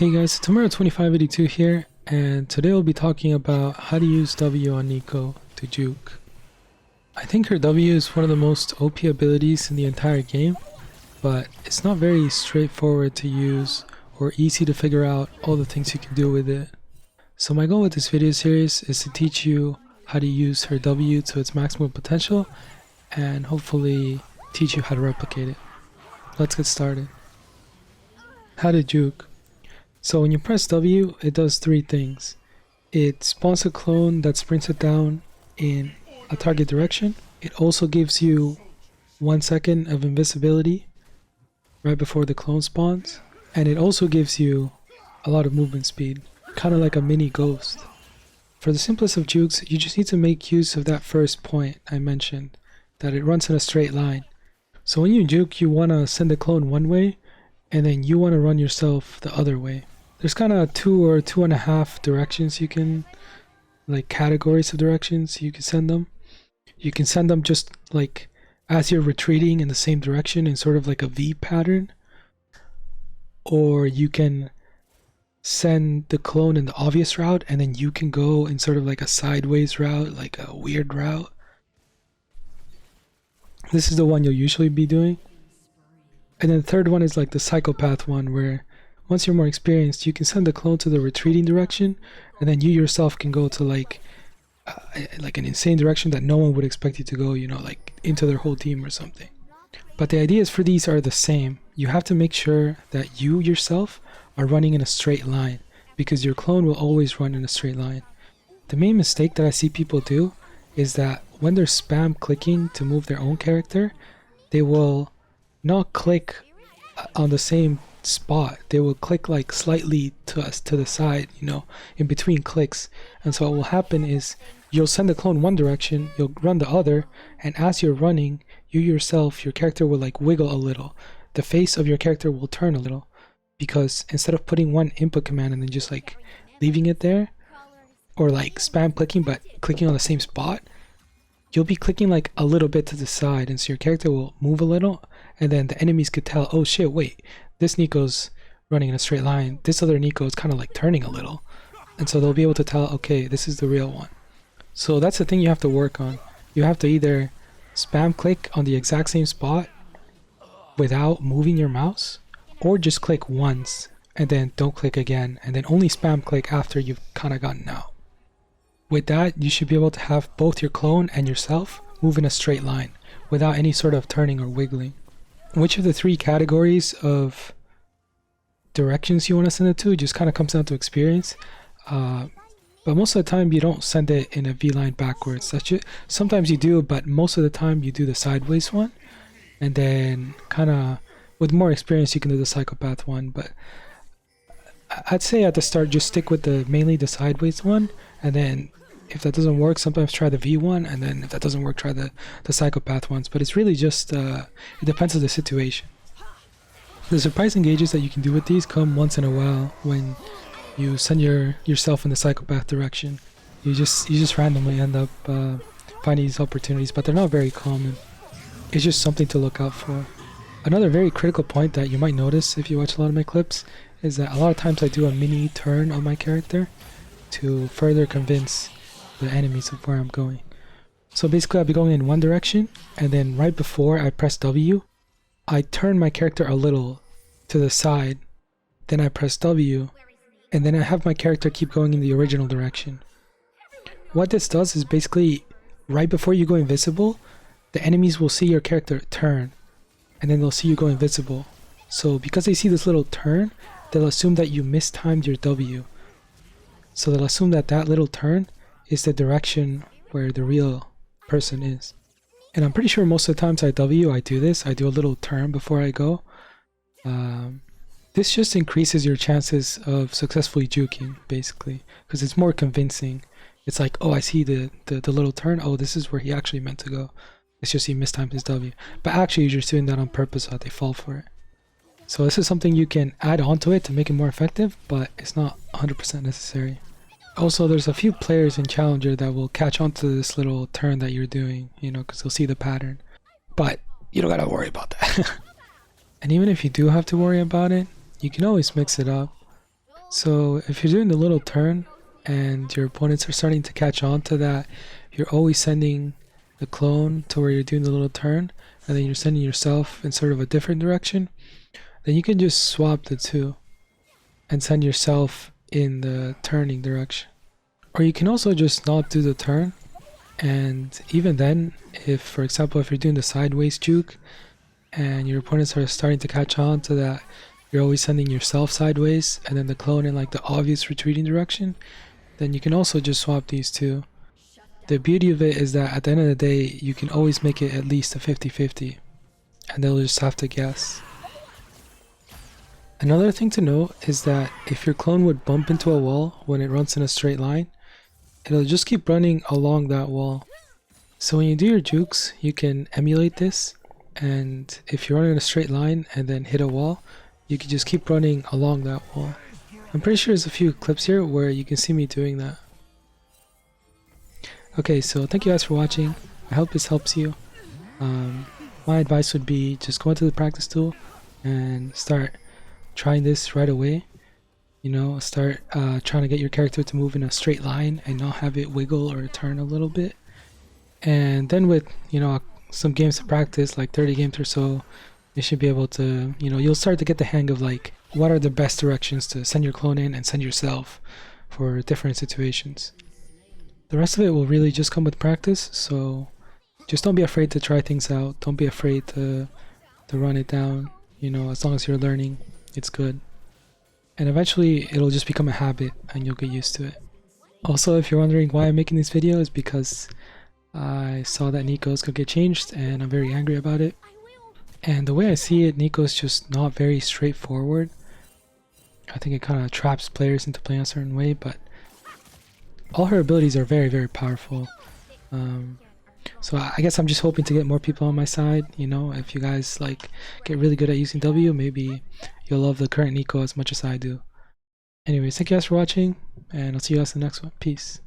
Hey guys, Tomorrow2582 here, and today we'll be talking about how to use W on Neeko to juke. I think her W is one of the most OP abilities in the entire game, but it's not very straightforward to use or easy to figure out all the things you can do with it. So my goal with this video series is to teach you how to use her W to its maximum potential and hopefully teach you how to replicate it. Let's get started. How to juke. So when you press W, it does three things. It spawns a clone that sprints it down in a target direction. It also gives you 1 second of invisibility right before the clone spawns. And it also gives you a lot of movement speed, kind of like a mini ghost. For the simplest of jukes, you just need to make use of that first point I mentioned, that it runs in a straight line. So when you juke, you want to send the clone one way, and then you want to run yourself the other way. There's kind of 2 or 2.5 directions you can, like categories of directions you can send them. You can send them just like as you're retreating in the same direction in sort of like a V pattern. Or you can send the clone in the obvious route and then you can go in sort of like a sideways route, like a weird route. This is the one you'll usually be doing. And then the third one is like the Psychopath one, where once you're more experienced, you can send the clone to the retreating direction, and then you yourself can go to like an insane direction that no one would expect you to go, you know, like into their whole team or something. But the ideas for these are the same. You have to make sure that you yourself are running in a straight line, because your clone will always run in a straight line. The main mistake that I see people do is that when they're spam clicking to move their own character, they will not click on the same spot. They will click like slightly to the side, you know, in between clicks. And so what will happen is you'll send the clone one direction, you'll run the other, and as you're running, you yourself, your character will like wiggle a little. The face of your character will turn a little, because instead of putting one input command and then just like leaving it there, or like spam clicking but clicking on the same spot, you'll be clicking like a little bit to the side, and so your character will move a little, and then the enemies could tell, oh shit, wait, this Neeko's running in a straight line, this other Neeko is kind of like turning a little. And so they'll be able to tell, okay, this is the real one. So that's the thing you have to work on. You have to either spam click on the exact same spot without moving your mouse, or just click once and then don't click again, and then only spam click after you've kind of gotten out. With that, you should be able to have both your clone and yourself move in a straight line without any sort of turning or wiggling. Which of the three categories of directions you want to send it to just kind of comes down to experience. But most of the time you don't send it in a V line backwards. That's just, sometimes you do, but most of the time you do the sideways one. And then kind of with more experience you can do the Psychopath one. But I'd say at the start just stick with mainly the sideways one, and then if that doesn't work, sometimes try the V one, and then if that doesn't work, try the Psychopath ones. But it's really just, it depends on the situation. The surprising gauges that you can do with these come once in a while when you send yourself in the Psychopath direction. You just randomly end up finding these opportunities, but they're not very common. It's just something to look out for. Another very critical point that you might notice if you watch a lot of my clips is that a lot of times I do a mini turn on my character to further convince the enemies of where I'm going. So basically I'll be going in one direction, and then right before I press W, I turn my character a little to the side, then I press W, and then I have my character keep going in the original direction. What this does is basically right before you go invisible, the enemies will see your character turn, and then they'll see you go invisible. So because they see this little turn, they'll assume that you mistimed your W. So they'll assume that that little turn is the direction where the real person is. And I'm pretty sure most of the times I do this. I do a little turn before I go. This just increases your chances of successfully juking, basically, because it's more convincing. It's like, oh, I see the little turn. Oh, this is where he actually meant to go. It's just he mistimed his W. But actually, you're just doing that on purpose so that they fall for it. So this is something you can add onto it to make it more effective, but it's not 100% necessary. Also, there's a few players in Challenger that will catch on to this little turn that you're doing, you know, because they'll see the pattern. But you don't gotta worry about that. And even if you do have to worry about it, you can always mix it up. So if you're doing the little turn and your opponents are starting to catch on to that, you're always sending the clone to where you're doing the little turn, and then you're sending yourself in sort of a different direction, then you can just swap the two and send yourself in the turning direction. Or you can also just not do the turn, and even then, if for example if you're doing the sideways juke and your opponents are starting to catch on to that, you're always sending yourself sideways and then the clone in like the obvious retreating direction, then you can also just swap these two. The beauty of it is that at the end of the day, you can always make it at least a 50-50, and they'll just have to guess. Another thing to note is that if your clone would bump into a wall when it runs in a straight line, it'll just keep running along that wall. So when you do your jukes, you can emulate this, and if you're running in a straight line and then hit a wall, you can just keep running along that wall. I'm pretty sure there's a few clips here where you can see me doing that. Okay, so thank you guys for watching. I hope this helps you. My advice would be just go into the practice tool and start trying this right away. You know, start trying to get your character to move in a straight line and not have it wiggle or turn a little bit. And then with, you know, some games to practice, like 30 games or so, you should be able to, you know, you'll start to get the hang of like what are the best directions to send your clone in and send yourself for different situations. The rest of it will really just come with practice, so just don't be afraid to try things out. Don't be afraid to run it down. You know, as long as you're learning, it's good. And eventually it'll just become a habit and you'll get used to it. Also, if you're wondering why I'm making these videos, because I saw that Neeko's gonna get changed and I'm very angry about it. And the way I see it, Neeko's just not very straightforward. I think it kind of traps players into playing a certain way, but all her abilities are very, very powerful. So I guess I'm just hoping to get more people on my side. You know, if you guys like get really good at using W, maybe you'll love the current Neeko as much as I do. Anyways, thank you guys for watching, and I'll see you guys in the next one. Peace.